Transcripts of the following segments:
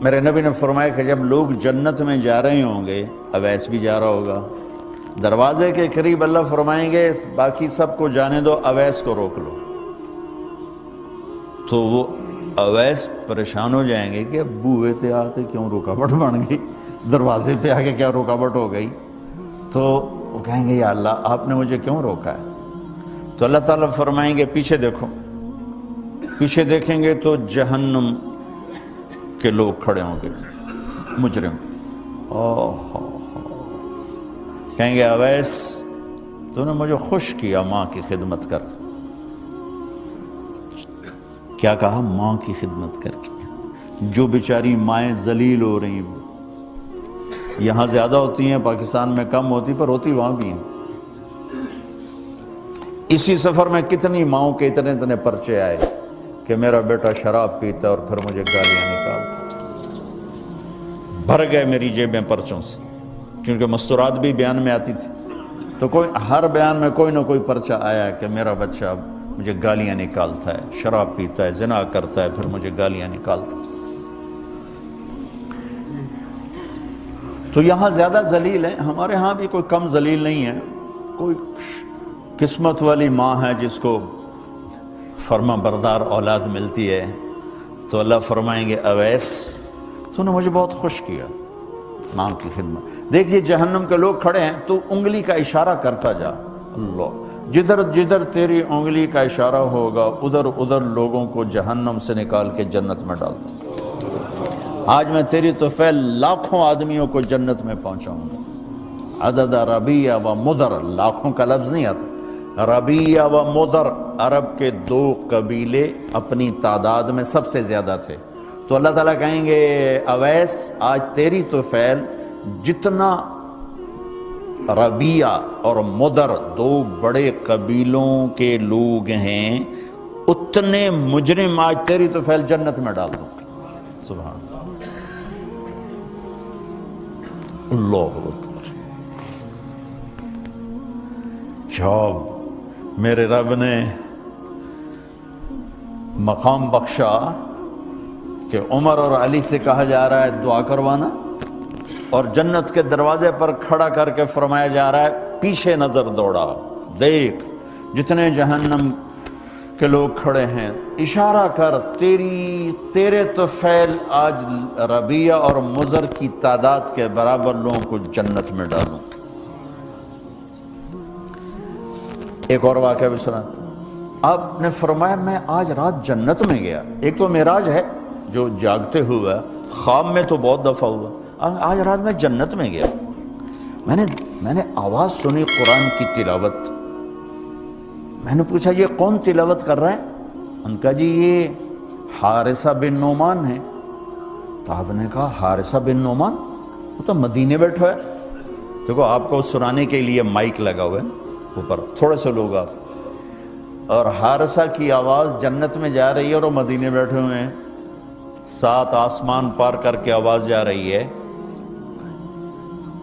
میرے نبی نے فرمایا کہ جب لوگ جنت میں جا رہے ہوں گے، اویس بھی جا رہا ہوگا، دروازے کے قریب اللہ فرمائیں گے باقی سب کو جانے دو، اویس کو روک لو۔ تو وہ اویس پریشان ہو جائیں گے کہ بوئے تے آتے کیوں رکاوٹ بن گئی، دروازے پہ آ کے کیا رکاوٹ ہو گئی؟ تو وہ کہیں گے یا اللہ آپ نے مجھے کیوں روکا ہے؟ تو اللہ تعالیٰ فرمائیں گے پیچھے دیکھو، پیچھے دیکھیں گے تو جہنم کے لوگ کھڑے ہوں گے، مجرم۔ کہیں گے اویس تو نے مجھے خوش کیا ماں کی خدمت کر۔ کیا کہا؟ ماں کی خدمت کر کے۔ جو بیچاری مائیں ذلیل ہو رہی ہیں، یہاں زیادہ ہوتی ہیں، پاکستان میں کم ہوتی، پر ہوتی وہاں بھی ہیں۔ اسی سفر میں کتنی ماؤں کے اتنے پرچے آئے کہ میرا بیٹا شراب پیتا اور پھر مجھے گالیاں نکالتا۔ بھر گئے میری جیبیں پرچوں سے، کیونکہ مستورات بھی بیان میں آتی تھی، تو ہر بیان میں کوئی نہ کوئی پرچہ آیا کہ میرا بچہ مجھے گالیاں نکالتا ہے، شراب پیتا ہے، زنا کرتا ہے، پھر مجھے گالیاں نکالتا ہے۔ تو یہاں زیادہ ذلیل ہیں، ہمارے ہاں بھی کوئی کم ذلیل نہیں ہے۔ کوئی قسمت والی ماں ہے جس کو فرما بردار اولاد ملتی ہے، تو اللہ فرمائیں گے اویس تو نے مجھے بہت خوش کیا ماں کی خدمت۔ دیکھیے جہنم کے لوگ کھڑے ہیں تو انگلی کا اشارہ کرتا جا، اللہ جدھر جدھر تیری انگلی کا اشارہ ہوگا ادھر ادھر لوگوں کو جہنم سے نکال کے جنت میں ڈال دوں۔ آج میں تیری طفیل لاکھوں آدمیوں کو جنت میں پہنچاؤں گا۔ عدد ربیہ و مدر، لاکھوں کا لفظ نہیں آتا، ربیہ و مدر عرب کے دو قبیلے اپنی تعداد میں سب سے زیادہ تھے۔ تو اللہ تعالیٰ کہیں گے اویس آج تیری طفیل جتنا ربیہ اور مدر دو بڑے قبیلوں کے لوگ ہیں اتنے مجرم آج تیری طفیل جنت میں ڈال دوں۔ سبحان اللہ اکبر۔ جب میرے رب نے مقام بخشا کہ عمر اور علی سے کہا جا رہا ہے دعا کروانا، اور جنت کے دروازے پر کھڑا کر کے فرمایا جا رہا ہے پیچھے نظر دوڑا، دیکھ جتنے جہنم کے لوگ کھڑے ہیں، اشارہ کر تیرے طفیل آج ربیہ اور مضر کی تعداد کے برابر لوگوں کو جنت میں ڈالوں۔ ایک اور واقعہ بھی سناتا ہوں۔ آپ نے فرمایا میں آج رات جنت میں گیا۔ ایک تو معراج ہے جو جاگتے ہوئے، خواب میں تو بہت دفعہ ہوا، آج رات میں جنت میں گیا، میں نے آواز سنی قرآن کی تلاوت۔ میں نے پوچھا یہ کون تلاوت کر رہا ہے؟ ان کا جی یہ حارثہ بن نعمان ہے۔ تو آپ نے کہا حارثہ بن نعمان؟ وہ تو مدینے بیٹھا ہے۔ دیکھو آپ کو سنانے کے لیے مائک لگا ہوا ہے اوپر، تھوڑے سے لوگ آپ، اور حارثہ کی آواز جنت میں جا رہی ہے اور وہ مدینے بیٹھے ہوئے ہیں، 7 آسمان پار کر کے آواز جا رہی ہے۔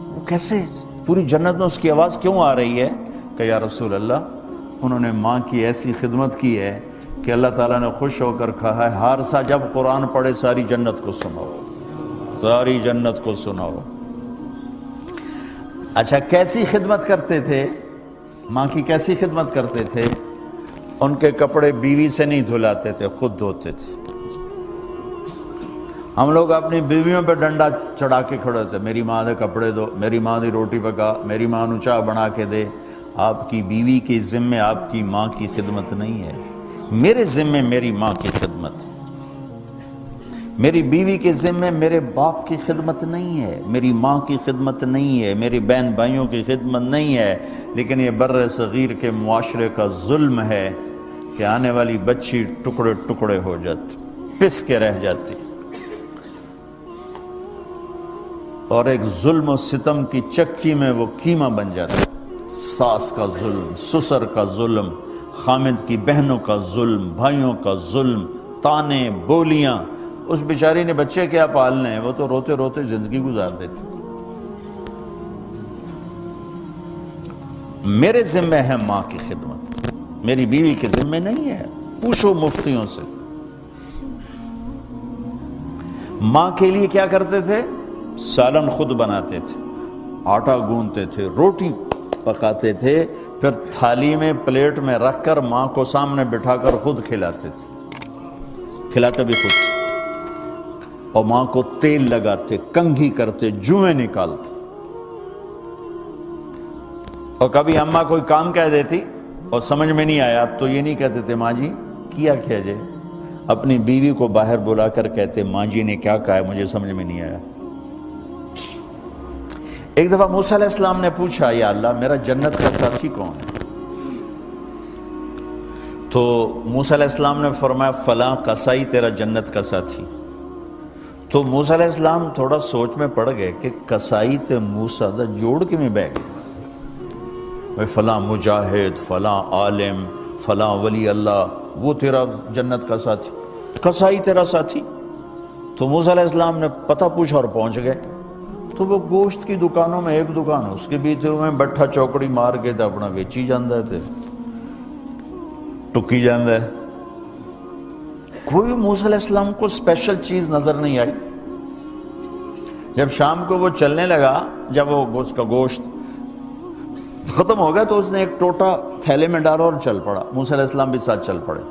وہ کیسے پوری جنت میں اس کی آواز کیوں آ رہی ہے؟ کہ یا رسول اللہ انہوں نے ماں کی ایسی خدمت کی ہے کہ اللہ تعالیٰ نے خوش ہو کر کہا ہے حارثہ جب قرآن پڑھے ساری جنت کو سناؤ، ساری جنت کو سناؤ۔ اچھا کیسی خدمت کرتے تھے؟ ماں کی کیسی خدمت کرتے تھے؟ ان کے کپڑے بیوی سے نہیں دھلاتے تھے، خود دھوتے تھے۔ ہم لوگ اپنی بیویوں پہ ڈنڈا چڑھا کے کھڑے ہوتے، میری ماں دے کپڑے دو، میری ماں دی روٹی پکا، میری ماں نو چاہ بنا کے دے۔ آپ کی بیوی کے ذمے آپ کی ماں کی خدمت نہیں ہے، میرے ذمے میری ماں کی خدمت، میری بیوی کے ذمے میرے باپ کی خدمت نہیں ہے، میری ماں کی خدمت نہیں ہے، میری بہن بھائیوں کی خدمت نہیں ہے۔ لیکن یہ بر صغیر کے معاشرے کا ظلم ہے کہ آنے والی بچی ٹکڑے ٹکڑے ہو جاتی، پس کے رہ جاتی، اور ایک ظلم و ستم کی چکی میں وہ قیمہ بن جاتا ہے۔ ساس کا ظلم، سسر کا ظلم، خامد کی بہنوں کا ظلم، بھائیوں کا ظلم، تانے بولیاں۔ اس بیچاری نے بچے کیا پالنے ہیں، وہ تو روتے روتے زندگی گزار دیتی۔ میرے ذمہ ہے ماں کی خدمت، میری بیوی کے ذمہ نہیں ہے۔ پوچھو مفتیوں سے۔ ماں کے لیے کیا کرتے تھے؟ سالن خود بناتے تھے، آٹا گوندتے تھے، روٹی پکاتے تھے، پھر تھالی میں پلیٹ میں رکھ کر ماں کو سامنے بٹھا کر خود کھلاتے تھے، کھلاتے بھی خود، اور ماں کو تیل لگاتے، کنگھی کرتے، جوئیں نکالتے۔ اور کبھی اماں کوئی کام کہہ دیتی اور سمجھ میں نہیں آیا تو یہ نہیں کہتے تھے ماں جی کیا جائے، اپنی بیوی کو باہر بلا کر کہتے ماں جی نے کیا کہا ہے مجھے سمجھ میں نہیں آیا۔ ایک دفعہ موسیٰ علیہ السلام نے پوچھا یا اللہ میرا جنت کا ساتھی کون ہے؟ تو موسیٰ علیہ السلام نے فرمایا فلاں قصائی تیرا جنت کا ساتھی۔ تو موسیٰ علیہ السلام تھوڑا سوچ میں پڑ گئے کہ قصائی تے موسیٰ دا جوڑ کے میں بہ گئے، فلاں مجاہد، فلاں عالم، فلاں ولی اللہ وہ تیرا جنت کا ساتھی، قصائی تیرا ساتھی۔ تو موسیٰ علیہ السلام نے پتہ پوچھا اور پہنچ گئے۔ تو وہ گوشت کی دکانوں میں ایک دکان اس کے بھی تھے، میں بٹھا چوکڑی مار کے تھے اپنا ویچی جاندہ تھے، ٹکی جاندہ ہے۔ کوئی موسیٰ علیہ السلام کو اسپیشل چیز نظر نہیں آئی۔ جب شام کو وہ چلنے لگا، جب وہ اس کا گوشت ختم ہو گیا تو اس نے ایک ٹوٹا تھیلے میں ڈالا اور چل پڑا، موسیٰ علیہ السلام بھی ساتھ چل پڑے۔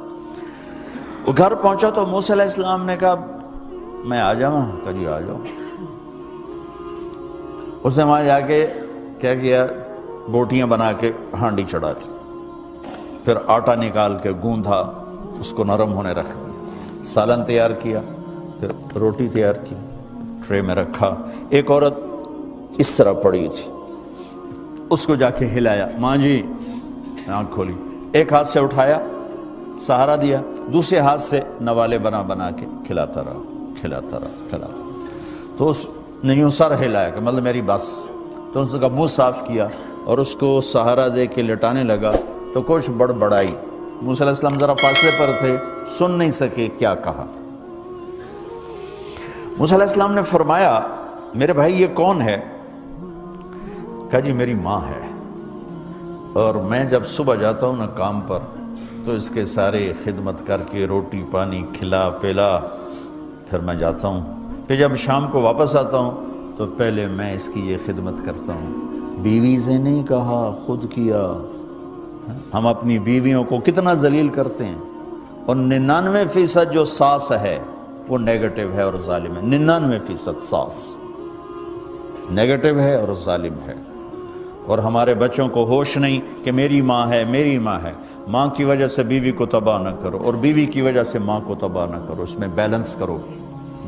وہ گھر پہنچا تو موسیٰ علیہ السلام نے کہا میں آ جاؤں؟ کہا جی آ جاؤ۔ اس نے وہاں جا کے کیا کیا، بوٹیاں بنا کے ہانڈی چڑھا دی، پھر آٹا نکال کے گوندھا، اس کو نرم ہونے رکھ دیا، سالن تیار کیا، پھر روٹی تیار کی، ٹرے میں رکھا۔ ایک عورت اس طرح پڑی تھی، اس کو جا کے ہلایا، ماں جی، آنکھ کھولی، ایک ہاتھ سے اٹھایا سہارا دیا، دوسرے ہاتھ سے نوالے بنا کے کھلاتا رہا۔ تو اس نے یوں سر ہلایا کہ مطلب میری بس، تو اس کا منہ صاف کیا اور اس کو سہارا دے کے لٹانے لگا تو کچھ بڑبڑائی۔ موسیٰ علیہ السلام ذرا فاصلے پر تھے، سن نہیں سکے کیا کہا۔ موسیٰ علیہ السلام نے فرمایا میرے بھائی یہ کون ہے؟ کہا جی میری ماں ہے، اور میں جب صبح جاتا ہوں نا کام پر تو اس کے سارے خدمت کر کے روٹی پانی کھلا پلا پھر میں جاتا ہوں، پھر جب شام کو واپس آتا ہوں تو پہلے میں اس کی یہ خدمت کرتا ہوں۔ بیوی سے نہیں کہا، خود کیا۔ ہم اپنی بیویوں کو کتنا ذلیل کرتے ہیں، اور 99% جو ساس ہے وہ نیگیٹو ہے اور ظالم ہے۔ 99% ساس نیگیٹو ہے اور ظالم ہے، اور ہمارے بچوں کو ہوش نہیں کہ میری ماں ہے، میری ماں ہے۔ ماں کی وجہ سے بیوی کو تباہ نہ کرو، اور بیوی کی وجہ سے ماں کو تباہ نہ کرو، اس میں بیلنس کرو۔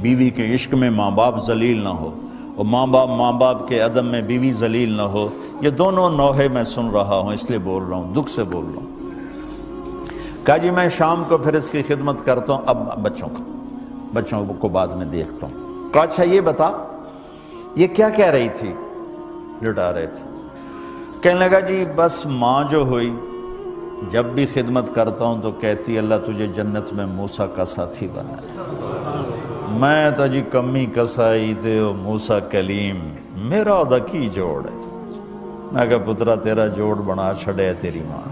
بیوی کے عشق میں ماں باپ ذلیل نہ ہو، اور ماں باپ کے عدم میں بیوی ذلیل نہ ہو۔ یہ دونوں نوحے میں سن رہا ہوں، اس لیے بول رہا ہوں، دکھ سے بول رہا ہوں۔ کہا جی میں شام کو پھر اس کی خدمت کرتا ہوں، اب بچوں کو بعد میں دیکھتا ہوں۔ کہا اچھا یہ بتا یہ کیا کہہ رہی تھی؟ لٹا رہے تھے۔ کہنے لگا جی بس ماں جو ہوئی جب بھی خدمت کرتا ہوں تو کہتی اللہ تجھے جنت میں موسیٰ کا ساتھی بنا۔ میں تو جی کمی کسائی تے موسیٰ کلیم، میرا دا کی جوڑ ہے۔ میں کہا پترا تیرا جوڑ بنا چھڑے تیری ماں۔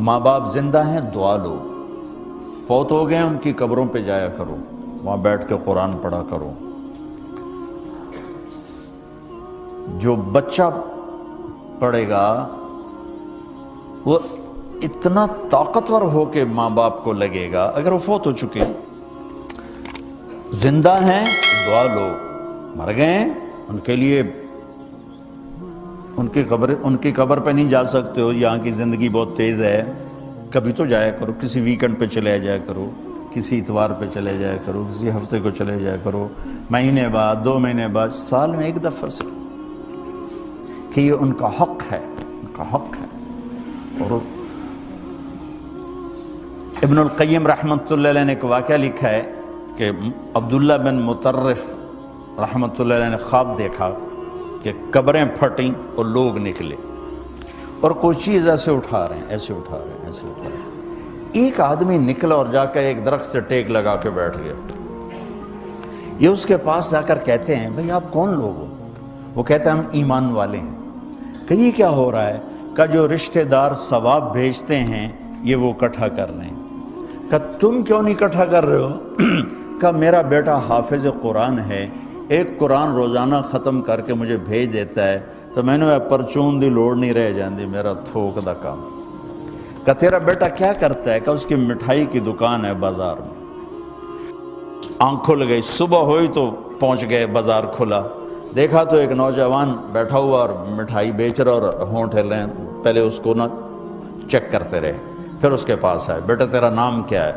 ماں باپ زندہ ہیں دعا لو، فوت ہو گئے ان کی قبروں پہ جایا کرو، وہاں بیٹھ کے قرآن پڑھا کرو۔ جو بچہ پڑھے گا وہ اتنا طاقتور ہو کے ماں باپ کو لگے گا، اگر وہ فوت ہو چکے زندہ ہیں دعا لو، مر گئے ہیں ان کے لیے ان کی قبر پہ نہیں جا سکتے ہو، یہاں کی زندگی بہت تیز ہے، کبھی تو جایا کرو، کسی ویکنڈ پہ چلے جایا کرو، کسی اتوار پہ چلے جایا کرو، کسی ہفتے کو چلے جایا کرو، مہینے بعد 2 مہینے بعد، سال میں 1 دفعہ سے، کہ یہ ان کا حق ہے، ان کا حق ہے۔ اور ابن القیم رحمۃ اللہ علیہ نے ایک واقعہ لکھا ہے کہ عبداللہ بن مطرف رحمۃ اللہ علیہ نے خواب دیکھا کہ قبریں پھٹیں اور لوگ نکلے اور کوئی چیز ایسے اٹھا رہے ہیں، ایسے اٹھا رہے ہیں، ایسے اٹھا رہے ہیں۔ ایک آدمی نکلا اور جا کر ایک درخت سے ٹیک لگا کے بیٹھ گیا۔ یہ اس کے پاس جا کر کہتے ہیں بھئی آپ کون لوگ ہو؟ وہ کہتے ہیں ہم ایمان والے ہیں۔ کہ یہ کیا ہو رہا ہے؟ کہ جو رشتہ دار ثواب بھیجتے ہیں یہ وہ اکٹھا کر رہے ہیں۔ کہ تم کیوں نہیں اکٹھا کر رہے ہو؟ کہ میرا بیٹا حافظ قرآن ہے، ایک قرآن روزانہ ختم کر کے مجھے بھیج دیتا ہے، تو میں نے پرچون دی لوڑ نہیں رہ جاندی، میرا تھوک دا کام۔ کہ تیرا بیٹا کیا کرتا ہے؟ کہ اس کی مٹھائی کی دکان ہے بازار میں۔ آنکھ کھل گئی، صبح ہوئی تو پہنچ گئے، بازار کھلا، دیکھا تو ایک نوجوان بیٹھا ہوا اور مٹھائی بیچ رہا اور ہونٹ ہل رہے ہیں۔ پہلے اس کو چیک کرتے رہے، پھر اس کے پاس آئے، بیٹا تیرا نام کیا ہے؟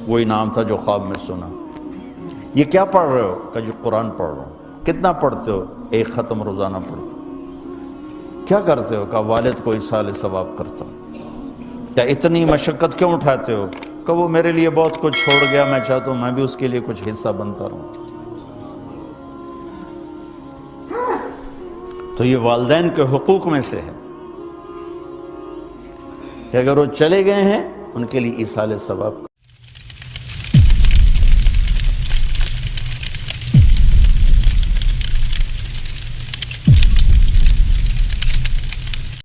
وہی نام تھا جو خواب میں سنا۔ یہ کیا پڑھ رہے ہو؟ کہ جو قرآن پڑھ رہا ہوں۔ کتنا پڑھتے ہو؟ ایک ختم روزانہ پڑھتے ہو۔ کیا کرتے ہو؟ کہ والد کو ایصال ثواب کرتا ہوں۔ کیا اتنی مشقت کیوں اٹھاتے ہو؟ کہ وہ میرے لیے بہت کچھ چھوڑ گیا، میں چاہتا ہوں میں بھی اس کے لیے کچھ حصہ بنتا رہوں۔ تو یہ والدین کے حقوق میں سے ہے کہ اگر وہ چلے گئے ہیں ان کے لیے ایصال ثواب